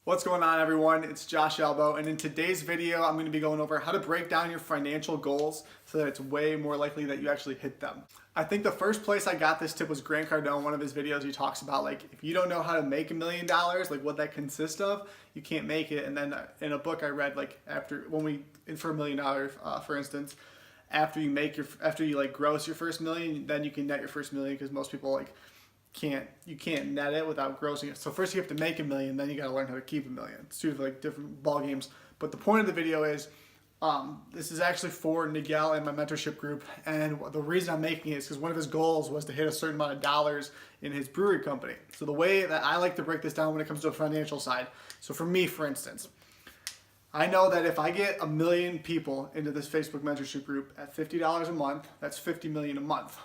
What's going on, everyone? It's Josh Elbow, and in today's video I'm going to be going over how to break down your financial goals so that it's way more likely that you actually hit them. I think the first place I got this tip was Grant Cardone. One of his videos, he talks about like if you don't know how to make $1 million, like what that consists of, you can't make it. And then in a book I read, like for $1 million, for instance, after you like gross your first million, then you can net your first million, because most people you can't net it without grossing it. So first you have to make $1 million, then you got to learn how to keep $1 million. It's two like different ball games. But the point of the video is, this is actually for Nigel and my mentorship group, and the reason I'm making it is because one of his goals was to hit a certain amount of dollars in his brewery company. So the way that I like to break this down when it comes to the financial side, so for me, for instance, I know that if I get 1 million people into this Facebook mentorship group at $50 a month, that's $50 million a month.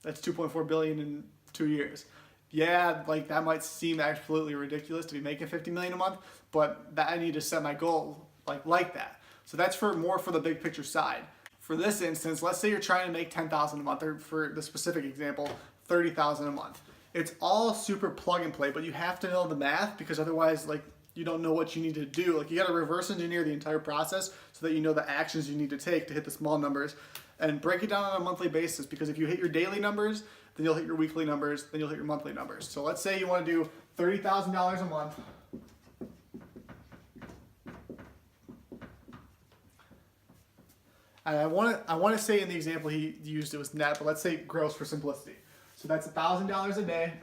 That's $2.4 billion in 2 years. Yeah, like that might seem absolutely ridiculous to be making $50 million a month, but I need to set my goal like that. So that's more for the big picture side. For this instance, let's say you're trying to make $10,000 a month, or for the specific example, $30,000 a month. It's all super plug and play, but you have to know the math, because otherwise, like, you don't know what you need to do. Like, you got to reverse engineer the entire process so that you know the actions you need to take to hit the small numbers, and break it down on a monthly basis, because if you hit your daily numbers, then you'll hit your weekly numbers, then you'll hit your monthly numbers. So let's say you want to do $30,000 a month. And I want to say in the example he used it was net, but let's say gross for simplicity. So that's $1,000 a day.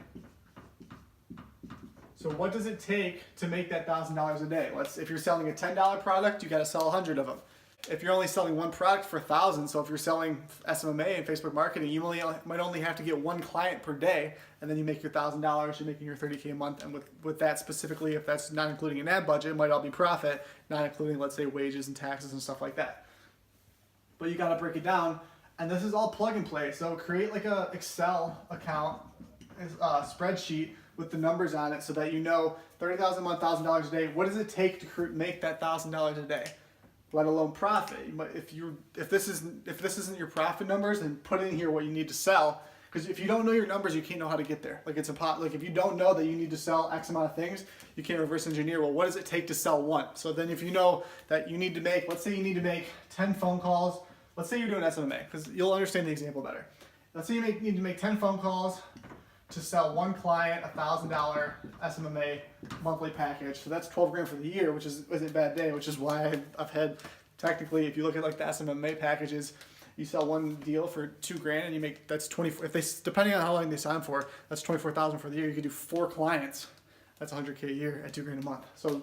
So what does it take to make that $1,000 a day? If you're selling a $10 product, you got to sell 100 of them. If you're only selling one product for 1,000, so if you're selling SMMA and Facebook marketing, you might only have to get one client per day, and then you make your $1,000, you're making your $30K a month. And with that specifically, if that's not including an ad budget, it might all be profit, not including, let's say, wages and taxes and stuff like that. But you got to break it down, and this is all plug and play. So create like a Excel account, spreadsheet with the numbers on it, so that you know $30,000 a month, $1,000 a day. What does it take to make that $1,000 a day? Let alone profit. If this isn't your profit numbers, then put in here what you need to sell. Because if you don't know your numbers, you can't know how to get there. Like if you don't know that you need to sell X amount of things, you can't reverse engineer. Well, what does it take to sell one? So then if you know that you need to make, let's say you need to make 10 phone calls. Let's say you're doing SMMA, because you'll understand the example better. Let's say you need to make 10 phone calls to sell one client a $1,000 SMMA monthly package. So that's 12 grand for the year, which is a bad day, which is why I've had, technically, if you look at like the SMMA packages, you sell one deal for 2 grand and you make, that's 24, depending on how long they sign for, that's 24,000 for the year. You could do 4 clients. That's 100K a year at 2 grand a monon. So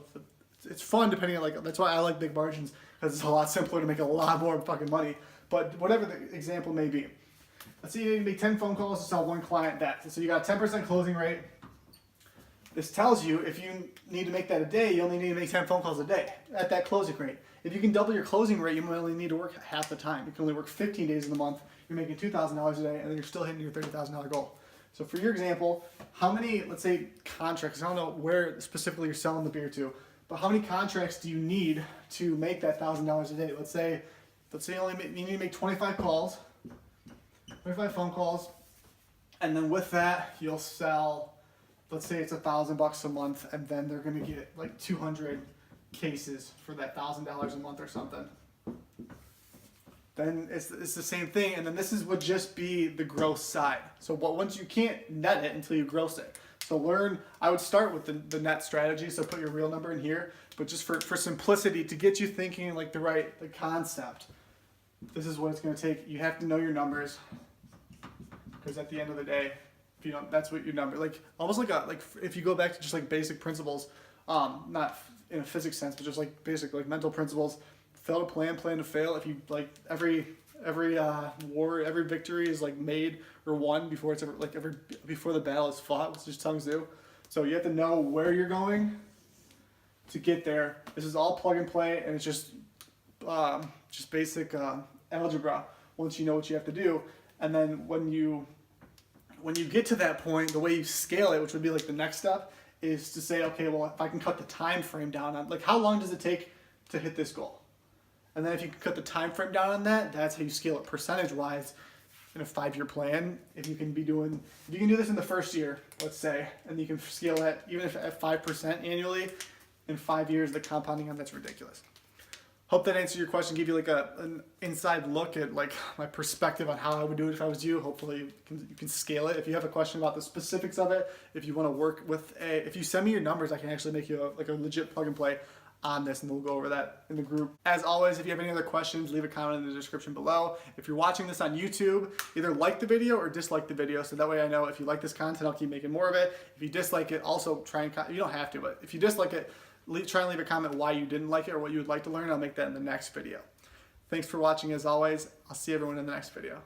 it's fun depending on, that's why I like big margins, because it's a lot simpler to make a lot more fucking money. But whatever the example may be. Let's say you make 10 phone calls to sell one client that. So you got a 10% closing rate. This tells you if you need to make that a day, you only need to make 10 phone calls a day at that closing rate. If you can double your closing rate, you only need to work half the time. You can only work 15 days in the month. You're making $2,000 a day, and then you're still hitting your $30,000 goal. So for your example, how many, let's say, contracts, I don't know where specifically you're selling the beer to, but how many contracts do you need to make that $1,000 a day? Let's say you need to make 25 calls. 25 phone calls, and then with that you'll sell, let's say it's $1,000 a month, and then they're going to get like 200 cases for that $1,000 a month or something. Then it's the same thing, and then would just be the gross side. So once you can't net it until you gross it. So I would start with the net strategy, so put your real number in here, but just for simplicity, to get you thinking like the concept, this is what it's going to take. You have to know your numbers. Because at the end of the day, if you don't, that's what your number, almost like if you go back to just like basic principles, not in a physics sense, but just like basic mental principles. Fail to plan to fail. If you every war, every victory is made or won before it's before the battle is fought, which just tongues do. So you have to know where you're going to get there. This is all plug and play, and it's just basic algebra. Once you know what you have to do, and then when you get to that point, the way you scale it, which would be the next step, is to say, okay, well, if I can cut the time frame down on, how long does it take to hit this goal? And then if you can cut the time frame down on that, that's how you scale it percentage-wise in a 5-year plan. If you can do this in the first year, let's say, and you can scale that even if at 5% annually, in 5 years, the compounding on that's ridiculous. Hope that answered your question, give you like an inside look at like my perspective on how I would do it if I was you. Hopefully you can scale it. If you have a question about the specifics of it, if you want to work with if you send me your numbers, I can actually make you a legit plug and play on this, and we'll go over that in the group. As always, if you have any other questions, leave a comment in the description below. If you're watching this on YouTube, either like the video or dislike the video, so that way I know if you like this content, I'll keep making more of it. If you dislike it, also try and, you don't have to, but if you dislike it, try and leave a comment why you didn't like it or what you would like to learn. I'll make that in the next video. Thanks for watching as always. I'll see everyone in the next video.